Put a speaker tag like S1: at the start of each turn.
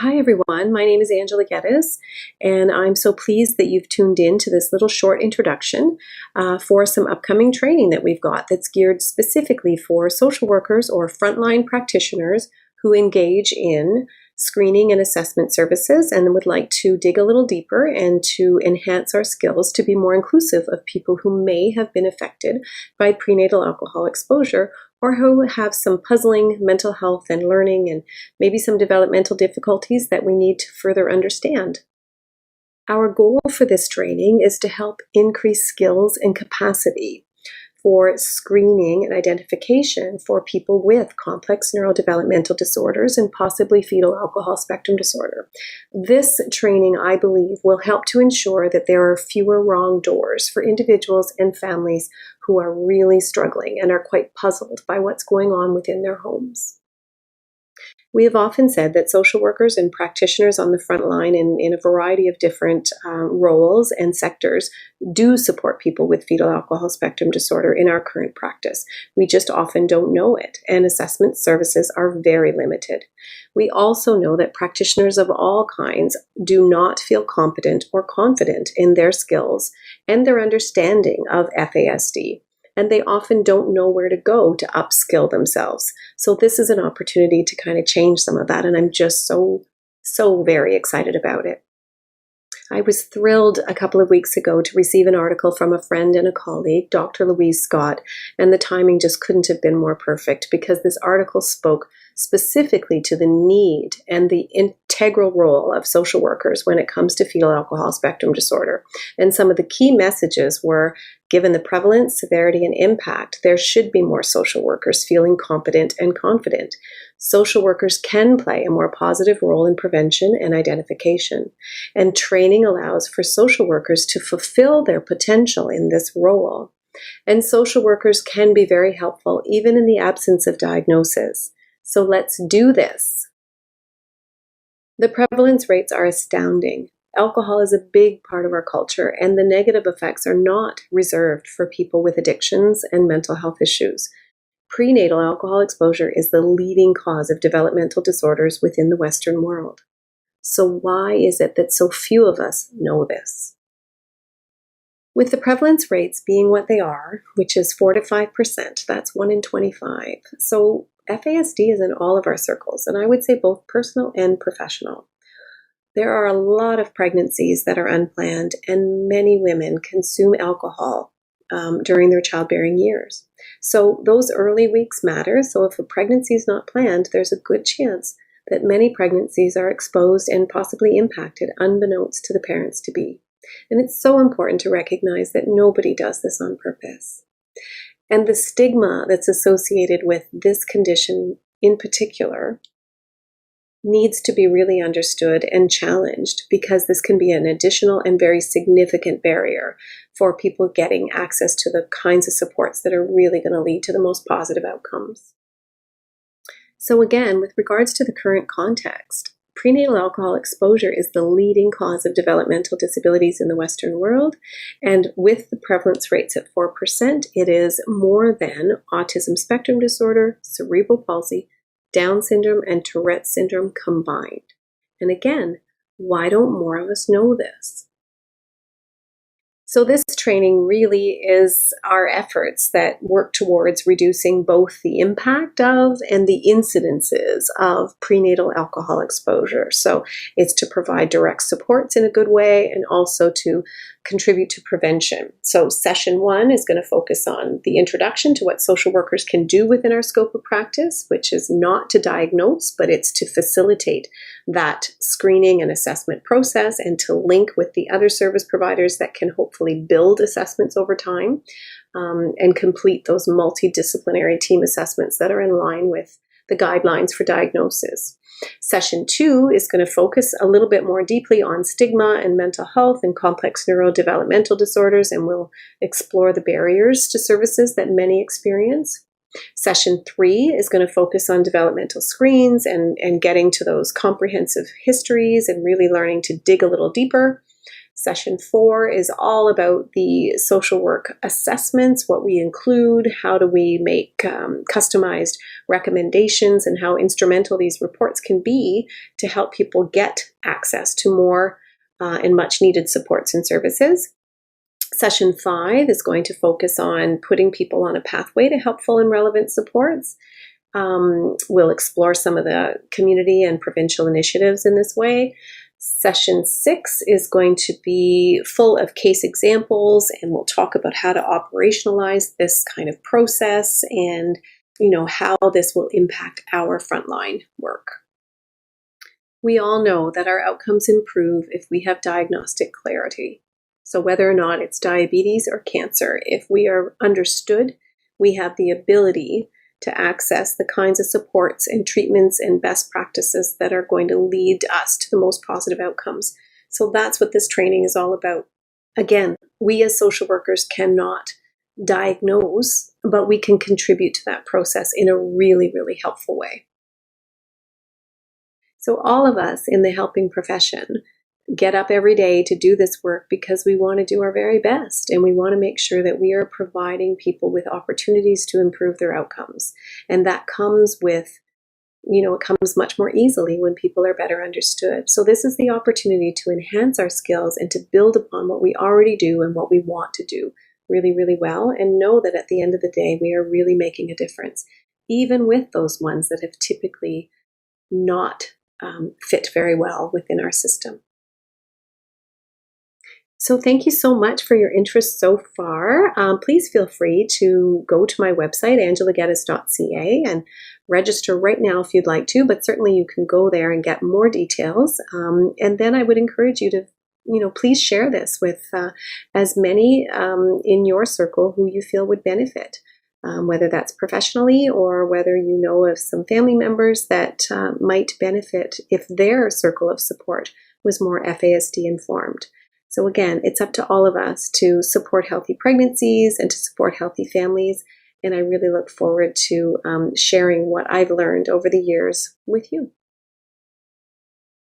S1: Hi, everyone. My name is Angela Geddes, and I'm so pleased that you've tuned in to this little short introduction for some upcoming training that we've got that's geared specifically for social workers or frontline practitioners who engage in screening and assessment services and would like to dig a little deeper and to enhance our skills to be more inclusive of people who may have been affected by prenatal alcohol exposure or who have some puzzling mental health and learning and maybe some developmental difficulties that we need to further understand. Our goal for this training is to help increase skills and capacity for screening and identification for people with complex neurodevelopmental disorders and possibly fetal alcohol spectrum disorder. This training, I believe, will help to ensure that there are fewer wrong doors for individuals and families who are really struggling and are quite puzzled by what's going on within their homes. We have often said that social workers and practitioners on the front line in a variety of different roles and sectors do support people with fetal alcohol spectrum disorder in our current practice. We just often don't know it, and assessment services are very limited. We also know that practitioners of all kinds do not feel competent or confident in their skills and their understanding of FASD. And they often don't know where to go to upskill themselves. So this is an opportunity to kind of change some of that, and I'm just so very excited about it. I was thrilled a couple of weeks ago to receive an article from a friend and a colleague, Dr. Louise Scott, and the timing just couldn't have been more perfect because this article spoke specifically to the need and the integral role of social workers when it comes to fetal alcohol spectrum disorder. And some of the key messages were, given the prevalence, severity, and impact, there should be more social workers feeling competent and confident. Social workers can play a more positive role in prevention and identification, and training allows for social workers to fulfill their potential in this role. And social workers can be very helpful even in the absence of diagnosis. So let's do this. The prevalence rates are astounding. Alcohol is a big part of our culture, and the negative effects are not reserved for people with addictions and mental health issues. Prenatal alcohol exposure is the leading cause of developmental disorders within the Western world. So why is it that so few of us know this? With the prevalence rates being what they are, which is 4 to 5%, that's 1 in 25. So FASD is in all of our circles, and I would say both personal and professional. There are a lot of pregnancies that are unplanned, and many women consume alcohol during their childbearing years. So those early weeks matter. So if a pregnancy is not planned, there's a good chance that many pregnancies are exposed and possibly impacted unbeknownst to the parents-to-be. And it's so important to recognize that nobody does this on purpose. And the stigma that's associated with this condition in particular needs to be really understood and challenged, because this can be an additional and very significant barrier for people getting access to the kinds of supports that are really going to lead to the most positive outcomes. So again, with regards to the current context, prenatal alcohol exposure is the leading cause of developmental disabilities in the Western world, and with the prevalence rates at 4%, it is more than autism spectrum disorder, cerebral palsy, Down syndrome, and Tourette syndrome combined. And again, why don't more of us know this? So this training really is our efforts that work towards reducing both the impact of and the incidences of prenatal alcohol exposure. So it's to provide direct supports in a good way and also to contribute to prevention. So session 1 is going to focus on the introduction to what social workers can do within our scope of practice, which is not to diagnose, but it's to facilitate that screening and assessment process and to link with the other service providers that can hopefully build assessments over time and complete those multidisciplinary team assessments that are in line with the guidelines for diagnosis. Session 2 is going to focus a little bit more deeply on stigma and mental health and complex neurodevelopmental disorders, and we'll explore the barriers to services that many experience. Session 3 is going to focus on developmental screens and getting to those comprehensive histories and really learning to dig a little deeper. Session 4 is all about the social work assessments, what we include, how do we make customized recommendations, and how instrumental these reports can be to help people get access to more and much needed supports and services. Session 5 is going to focus on putting people on a pathway to helpful and relevant supports. We'll explore some of the community and provincial initiatives in this way. Session 6 is going to be full of case examples, and we'll talk about how to operationalize this kind of process and, how this will impact our frontline work. We all know that our outcomes improve if we have diagnostic clarity. So whether or not it's diabetes or cancer, if we are understood, we have the ability to access the kinds of supports and treatments and best practices that are going to lead us to the most positive outcomes. So that's what this training is all about. Again, we as social workers cannot diagnose, but we can contribute to that process in a really, really helpful way. So all of us in the helping profession get up every day to do this work because we want to do our very best, and we want to make sure that we are providing people with opportunities to improve their outcomes. And that comes with, it comes much more easily when people are better understood. So this is the opportunity to enhance our skills and to build upon what we already do and what we want to do really, really well, and know that at the end of the day, we are really making a difference, even with those ones that have typically not fit very well within our system. So thank you so much for your interest so far. Please feel free to go to my website, angelageddes.ca, and register right now if you'd like to, but certainly you can go there and get more details. And then I would encourage you to, please share this with as many in your circle who you feel would benefit, whether that's professionally or whether you know of some family members that might benefit if their circle of support was more FASD informed. So again, it's up to all of us to support healthy pregnancies and to support healthy families. And I really look forward to sharing what I've learned over the years with you.